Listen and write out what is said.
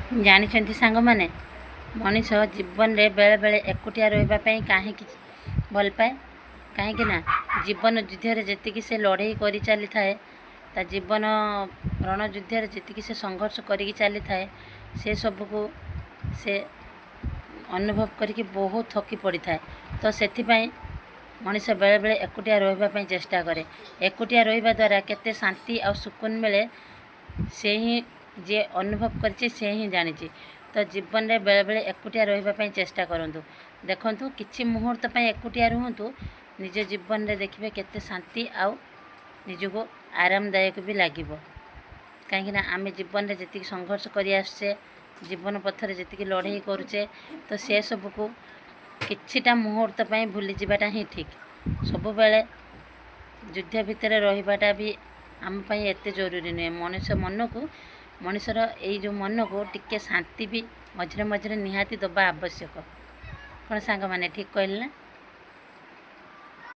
ଜାଣିଛନ୍ତି ସାଙ୍ଗମାନେ, ମଣିଷ ଜୀବନରେ ବେଳେବେଳେ ଏକୁଟିଆ ରହିବା ପାଇଁ କାହିଁକି ଭଲ ପାଏ? କାହିଁକି ନା ଜୀବନ ଯୁଦ୍ଧରେ ଯେତିକି ସେ ଲଢ଼େଇ କରି ଚାଲିଥାଏ, ତା ଜୀବନ ରଣଯୁଦ୍ଧରେ ଯେତିକି ସେ ସଂଘର୍ଷ କରିକି ଚାଲିଥାଏ, ସେ ସବୁକୁ ସେ ଅନୁଭବ କରିକି ବହୁତ ଥକି ପଡ଼ିଥାଏ। ତ ସେଥିପାଇଁ ମଣିଷ ବେଳେବେଳେ ଏକୁଟିଆ ରହିବା ପାଇଁ ଚେଷ୍ଟା କରେ। ଏକୁଟିଆ ରହିବା ଦ୍ୱାରା କେତେ ଶାନ୍ତି ଆଉ ସୁକୁନ ମିଳେ, ସେ ହିଁ ଯିଏ ଅନୁଭବ କରିଛି ସେ ହିଁ ଜାଣିଛି। ତ ଜୀବନରେ ବେଳେବେଳେ ଏକୁଟିଆ ରହିବା ପାଇଁ ଚେଷ୍ଟା କରନ୍ତୁ। ଦେଖନ୍ତୁ, କିଛି ମୁହୂର୍ତ୍ତ ପାଇଁ ଏକୁଟିଆ ରୁହନ୍ତୁ, ନିଜ ଜୀବନରେ ଦେଖିବେ କେତେ ଶାନ୍ତି ଆଉ ନିଜକୁ ଆରାମଦାୟକ ବି ଲାଗିବ। କାହିଁକିନା ଆମେ ଜୀବନରେ ଯେତିକି ସଂଘର୍ଷ କରି ଆସୁଛେ, ଜୀବନ ପଥରେ ଯେତିକି ଲଢ଼େଇ କରୁଛେ, ତ ସେସବୁକୁ କିଛିଟା ମୁହୂର୍ତ୍ତ ପାଇଁ ଭୁଲିଯିବାଟା ହିଁ ଠିକ୍। ସବୁବେଳେ ଯୁଦ୍ଧ ଭିତରେ ରହିବାଟା ବି ଆମ ପାଇଁ ଏତେ ଜରୁରୀ ନୁହେଁ। ମଣିଷର ଏଇ ଯେଉଁ ମନକୁ ଟିକେ ଶାନ୍ତି ବି ମଝିରେ ମଝିରେ ନିହାତି ଦେବା ଆବଶ୍ୟକ। କ'ଣ ସାଙ୍ଗମାନେ, ଠିକ୍ କହିଲେ ନା?